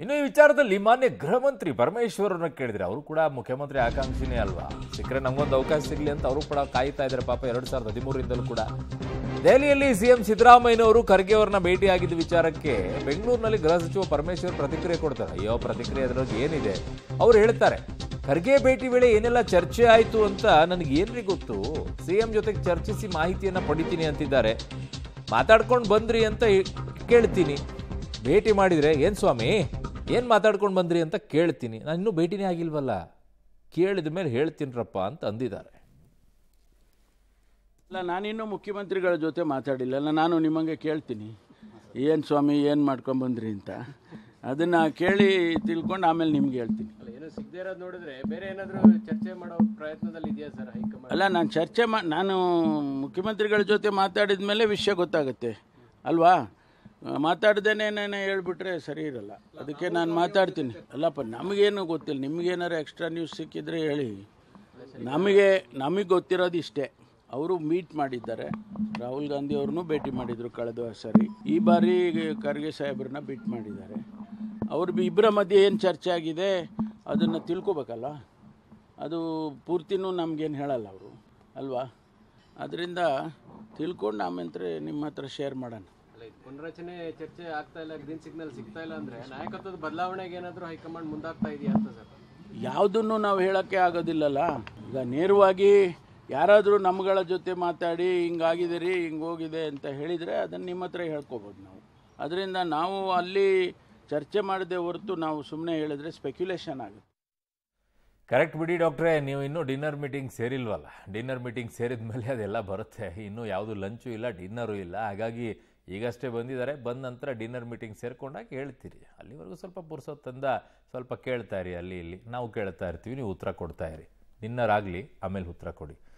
ಇನ್ನು ಈ ವಿಚಾರದಲ್ಲಿ ಮಾನ್ಯ ಗೃಹ ಮಂತ್ರಿ ಪರಮೇಶ್ವರನ್ನ ಕೇಳಿದ್ರೆ ಅವರು ಕೂಡ ಮುಖ್ಯಮಂತ್ರಿ ಆಕಾಂಕ್ಷಿನೇ ಅಲ್ವಾ, ಸಿಕ್ಕರೆ ನಮಗೊಂದು ಅವಕಾಶ ಸಿಗಲಿ ಅಂತ ಅವರು ಕೂಡ ಕಾಯ್ತಾ ಇದ್ದಾರೆ. ಪಾಪ 2013ರಿಂದಲೂ ಕೂಡ ದೆಹಲಿಯಲ್ಲಿ ಸಿಎಂ ಸಿದ್ದರಾಮಯ್ಯನವರು ಖರ್ಗೆ ಅವರನ್ನ ಭೇಟಿಯಾಗಿದ್ದ ವಿಚಾರಕ್ಕೆ ಬೆಂಗಳೂರಿನಲ್ಲಿ ಗೃಹ ಸಚಿವ ಪರಮೇಶ್ವರ್ ಪ್ರತಿಕ್ರಿಯೆ ಕೊಡ್ತಾರೆ. ಅಯ್ಯೋ, ಪ್ರತಿಕ್ರಿಯೆ ಅದರಲ್ಲಿ ಏನಿದೆ? ಅವ್ರು ಹೇಳ್ತಾರೆ, ಖರ್ಗೆ ಭೇಟಿ ವೇಳೆ ಏನೆಲ್ಲ ಚರ್ಚೆ ಆಯಿತು ಅಂತ ನನಗೆ ಏನ್ರಿ ಗೊತ್ತು, ಸಿಎಂ ಜೊತೆಗೆ ಚರ್ಚಿಸಿ ಮಾಹಿತಿಯನ್ನ ಪಡಿತೀನಿ ಅಂತಿದ್ದಾರೆ. ಮಾತಾಡ್ಕೊಂಡು ಬಂದ್ರಿ ಅಂತ ಕೇಳ್ತೀನಿ, ಭೇಟಿ ಮಾಡಿದ್ರೆ ಏನ್ ಸ್ವಾಮಿ ಏನು ಮಾತಾಡ್ಕೊಂಡು ಬಂದ್ರಿ ಅಂತ ಕೇಳ್ತೀನಿ, ನಾನು ಇನ್ನೂ ಭೇಟಿನೇ ಆಗಿಲ್ವಲ್ಲ, ಕೇಳಿದ ಮೇಲೆ ಹೇಳ್ತೀನಿರಪ್ಪ ಅಂತ ಅಂದಿದ್ದಾರೆ. ಅಲ್ಲ, ನಾನಿನ್ನೂ ಮುಖ್ಯಮಂತ್ರಿಗಳ ಜೊತೆ ಮಾತಾಡಿಲ್ಲ. ನಾನು ನಿಮಗೆ ಕೇಳ್ತೀನಿ, ಏನು ಸ್ವಾಮಿ ಏನು ಮಾಡ್ಕೊಂಬಂದ್ರಿ ಅಂತ. ಅದನ್ನು ಕೇಳಿ ತಿಳ್ಕೊಂಡು ಆಮೇಲೆ ನಿಮ್ಗೆ ಹೇಳ್ತೀನಿ. ಏನೋ ಸಿಗದೇ ಇರೋದು ನೋಡಿದ್ರೆ ಬೇರೆ ಏನಾದರೂ ಚರ್ಚೆ ಮಾಡೋ ಪ್ರಯತ್ನದಲ್ಲಿ ಇದೆಯಾ ಸರ್ ಹೈಕಮಾಂಡ್? ಅಲ್ಲ, ನಾನು ಮುಖ್ಯಮಂತ್ರಿಗಳ ಜೊತೆ ಮಾತಾಡಿದ ಮೇಲೆ ವಿಷಯ ಗೊತ್ತಾಗುತ್ತೆ ಅಲ್ವಾ. ಮಾತಾಡ್ದೇನೆ ಹೇಳ್ಬಿಟ್ರೆ ಸರಿ ಇರಲ್ಲ. ಅದಕ್ಕೆ ನಾನು ಮಾತಾಡ್ತೀನಿ. ಅಲ್ಲಪ್ಪ, ನಮಗೇನು ಗೊತ್ತಿಲ್ಲ, ನಿಮಗೇನಾರು ಎಕ್ಸ್ಟ್ರಾ ನ್ಯೂಸ್ ಸಿಕ್ಕಿದ್ರೆ ಹೇಳಿ. ನಮಗೆ ಗೊತ್ತಿರೋದು ಇಷ್ಟೇ. ಅವರು ಮೀಟ್ ಮಾಡಿದ್ದಾರೆ, ರಾಹುಲ್ ಗಾಂಧಿ ಅವ್ರನ್ನೂ ಭೇಟಿ ಮಾಡಿದರು ಕಳೆದ ಸರಿ. ಈ ಬಾರಿ ಖರ್ಗೆ ಸಾಹೇಬ್ರನ್ನ ಭೇಟಿ ಮಾಡಿದ್ದಾರೆ. ಅವ್ರ ಇಬ್ಬರ ಮಧ್ಯೆ ಏನು ಚರ್ಚೆ ಆಗಿದೆ ಅದನ್ನು ತಿಳ್ಕೊಬೇಕಲ್ಲ. ಅದು ಪೂರ್ತಿನೂ ನಮಗೇನು ಹೇಳಲ್ಲ ಅವರು ಅಲ್ವಾ. ಅದರಿಂದ ತಿಳ್ಕೊಂಡು ಆಮೇಲೆ ನಿಮ್ಮ ಹತ್ರ ಶೇರ್ ಮಾಡೋಣ. ಪುನರಚನೆ ಚರ್ಚೆ ಆಗ್ತಾ ಇಲ್ಲ, ಗ್ರೀನ್ ಸಿಗ್ನಲ್ ಸಿಗ್ತಾ ಇಲ್ಲ ಅಂದರೆ ನಾಯಕತ್ವದ ಬದಲಾವಣೆಗೆ ಏನಾದರೂ ಹೈಕಮಾಂಡ್ ಮುಂದಾಗ್ತಾ ಇದೆಯಾ ಅಂತ ಸರ್? ಯಾವುದನ್ನು ನಾವು ಹೇಳೋಕ್ಕೆ ಆಗೋದಿಲ್ಲಲ್ಲ. ಈಗ ನೇರವಾಗಿ ಯಾರಾದರೂ ನಮ್ಗಳ ಜೊತೆ ಮಾತಾಡಿ ಹಿಂಗಾಗಿದೆ ರೀ, ಹಿಂಗೆ ಹೋಗಿದೆ ಅಂತ ಹೇಳಿದರೆ ಅದನ್ನು ನಿಮ್ಮ ಹತ್ರ ಹೇಳ್ಕೊಬೋದು ನಾವು. ಅದರಿಂದ ನಾವು ಅಲ್ಲಿ ಚರ್ಚೆ ಮಾಡದೆ ಹೊರತು ನಾವು ಸುಮ್ಮನೆ ಹೇಳಿದ್ರೆ ಸ್ಪೆಕ್ಯುಲೇಷನ್ ಆಗುತ್ತೆ. ಕರೆಕ್ಟ್ ಬಿಡಿ ಡಾಕ್ಟ್ರೇ, ನೀವು ಇನ್ನೂ ಡಿನ್ನರ್ ಮೀಟಿಂಗ್ ಸೇರಿಲ್ವಲ್ಲ. ಡಿನ್ನರ್ ಮೀಟಿಂಗ್ ಸೇರಿದ ಮೇಲೆ ಅದೆಲ್ಲ ಬರುತ್ತೆ. ಇನ್ನೂ ಯಾವುದು ಲಂಚು ಇಲ್ಲ, ಡಿನ್ನರು ಇಲ್ಲ. ಹಾಗಾಗಿ ಈಗಷ್ಟೇ ಬಂದಿದ್ದಾರೆ, ಬಂದ ನಂತರ ಡಿನ್ನರ್ ಮೀಟಿಂಗ್ ಸೇರ್ಕೊಂಡಾಗ ಹೇಳ್ತೀರಿ. ಅಲ್ಲಿವರೆಗೂ ಸ್ವಲ್ಪ ಪುರ್ಸೊತ್ತಂದ ಸ್ವಲ್ಪ ಕೇಳ್ತಾ ಇರಿ, ಅಲ್ಲಿ ಇಲ್ಲಿ ನಾವು ಕೇಳ್ತಾ ಇರ್ತೀವಿ, ನೀವು ಉತ್ತರ ಕೊಡ್ತಾ ಇರಿ. ಡಿನ್ನರ್ ಆಗಲಿ, ಆಮೇಲೆ ಉತ್ತರ ಕೊಡಿ.